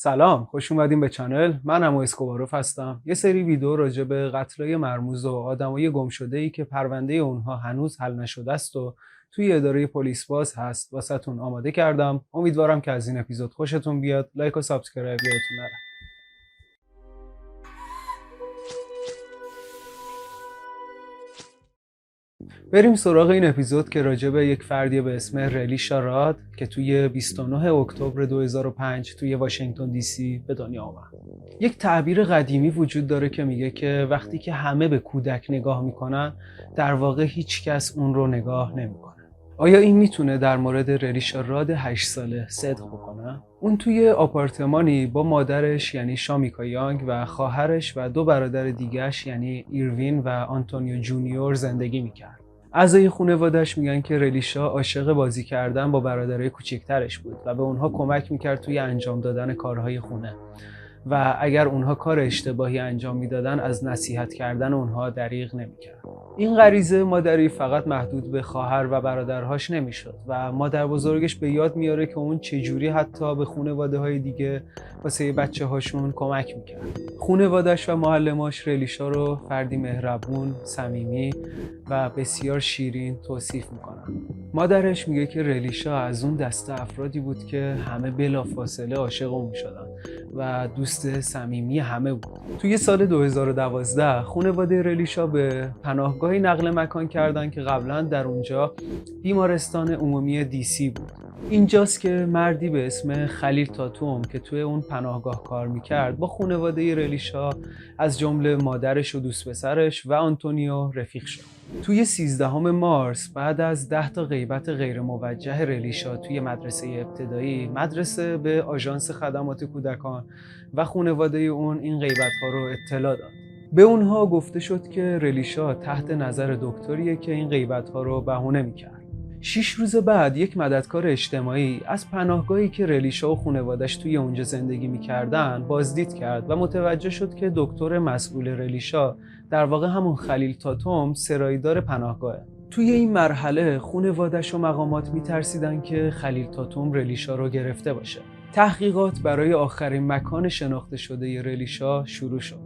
سلام، خوش اومدین به چنل. من امو اسکوباروف هستم. یه سری ویدیو راجع به قتلای مرموز و آدمای گمشده‌ای که پرونده اونها هنوز حل نشده است و توی اداره پلیس باز هست واسهتون آماده کردم. امیدوارم که از این اپیزود خوشتون بیاد. لایک و سابسکرایب یادتون نره. بریم سراغ این اپیزود که راجع به یک فردی به اسم ریلیشا راد که توی 29 اکتبر 2005 توی واشنگتن دی سی به دنیا آمد. یک تعبیر قدیمی وجود داره که میگه که وقتی که همه به کودک نگاه میکنن در واقع هیچ کس اون رو نگاه نمیکنه. آیا این میتونه در مورد ریلیشا راد 8 ساله صدق بکنه؟ اون توی آپارتمانی با مادرش یعنی شامیکا یانگ و خواهرش و دو برادر دیگه‌اش یعنی ایروین و آنتونیو جونیور زندگی میکرد. اعضای خانواده‌اش میگن که ریلیشا عاشق بازی کردن با برادرای کوچکترش بود و به اونها کمک میکرد توی انجام دادن کارهای خونه و اگر اونها کار اشتباهی انجام میدادن از نصیحت کردن اونها دریغ نمیکرد. این غریزه مادری فقط محدود به خواهر و برادرهاش نمیشد و مادر بزرگش به یاد میاره که اون چجوری حتی به خانواده‌های دیگه واسه بچه‌هاشون کمک میکرد. خانواده‌اش و معلماش ریلیشا رو فردی مهربون، صمیمی و بسیار شیرین توصیف میکنن. مادرش میگه که ریلیشا از اون دسته افرادی بود که همه بلافاصله عاشق اون میشدن و دوست صمیمی همه بود. توی سال 2012 خانواده ریلیشا به پناهگاهی نقل مکان کردن که قبلا در اونجا بیمارستان عمومی دی سی بود. اینجاست که مردی به اسم خلیل تاتوم که توی اون پناهگاه کار میکرد با خانواده ریلیشا از جمله مادرش و دوست پسرش و آنتونیو رفیق شد. توی 13 مارس بعد از 10 تا غیبت غیر موجه ریلیشا توی مدرسه ابتدایی، مدرسه به آژانس خدمات کودکان و خانواده اون این غیبت‌ها رو اطلاع داد. به اونها گفته شد که ریلیشا تحت نظر دکتریه که این غیبت‌ها رو بهونه می‌کرد. 6 روز بعد یک مددکار اجتماعی از پناهگاهی که ریلیشا و خانواده‌اش توی اونجا زندگی می‌کردن بازدید کرد و متوجه شد که دکتر مسئول ریلیشا در واقع همون خلیل تاتوم سرایدار پناهگاهه. توی این مرحله خانواده‌اش و مقامات می‌ترسیدن که خلیل تاتوم ریلیشا رو گرفته باشه. تحقیقات برای آخرین مکان شناخته شده ریلیشا شروع شد.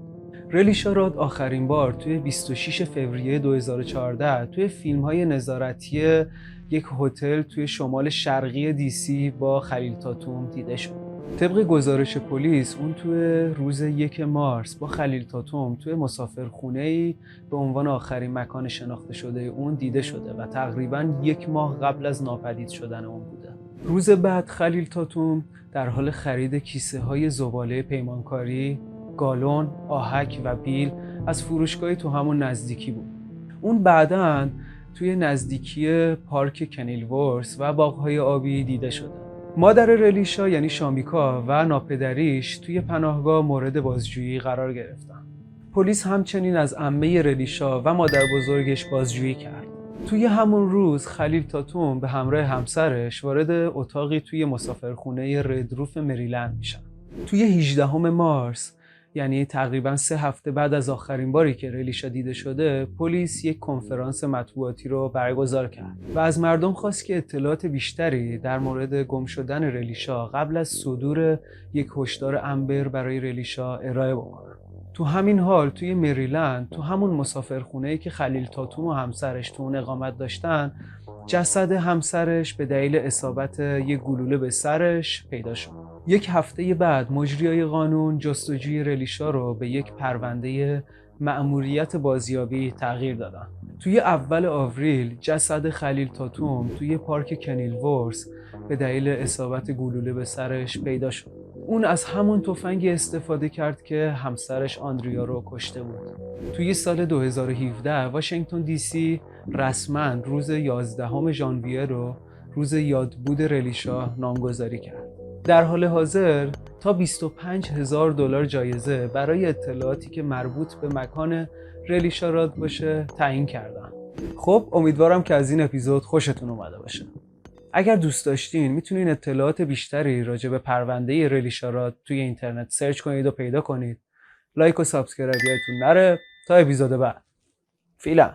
ریلیشا راد آخرین بار توی 26 فوریه 2014 توی فیلم‌های نظارتی یک هتل توی شمال شرقی دی سی با خلیل تاتوم دیده شد. طبق گزارش پلیس اون توی روز 1 مارس با خلیل تاتوم توی مسافرخونه‌ای به عنوان آخرین مکان شناخته شده اون دیده شده و تقریباً 1 ماه قبل از ناپدید شدن اون بوده. روز بعد خلیل تاتوم در حال خرید کیسه‌های زباله پیمانکاری، گالون، آهک و بیل از فروشگاهی تو همون نزدیکی بود. اون بعداً توی نزدیکی پارک کنیلورث و باغ‌های آبی دیده شده. مادر ریلیشا یعنی شامیکا و ناپدریش توی پناهگاه مورد بازجویی قرار گرفتن. پلیس همچنین از عمه ریلیشا و مادر بزرگش بازجویی کرد. توی همون روز خلیل تاتوم به همراه همسرش وارد اتاقی توی مسافرخونه ردروف مریلند میشن. توی 18 مارس یعنی تقریباً 3 هفته بعد از آخرین باری که ریلیشا دیده شده، پلیس یک کنفرانس مطبوعاتی رو برگزار کرد و از مردم خواست که اطلاعات بیشتری در مورد گم شدن ریلیشا قبل از صدور یک هشدار امبر برای ریلیشا ارائه بکنن. تو همین حال توی مریلند تو همون مسافرخونه‌ای که خلیل تاتوم و همسرش تو اون اقامت داشتن، جسد همسرش به دلیل اصابت یک گلوله به سرش پیدا شد. 1 هفته بعد مجریای قانون جستجوی ریلیشا رو به یک پرونده مأموریت بازیابی تغییر دادن. توی اول آوریل جسد خلیل تاتوم توی پارک کنیلورث به دلیل اصابت گلوله به سرش پیدا شد. اون از همون تفنگی استفاده کرد که همسرش آندریا رو کشته بود. توی سال 2017 واشنگتن دی سی رسما روز 11 ژانویه رو روز یادبود ریلیشا نامگذاری کرد. در حال حاضر تا $25,000 جایزه برای اطلاعاتی که مربوط به مکان ریلیشا راد باشه تعیین کردن. خب امیدوارم که از این اپیزود خوشتون اومده باشه. اگر دوست داشتین میتونین اطلاعات بیشتری راجع به پرونده ریلیشا راد توی اینترنت سرچ کنید و پیدا کنید. لایک و سابسکرایب یادتون نره. تا اپیزود بعد. فعلا.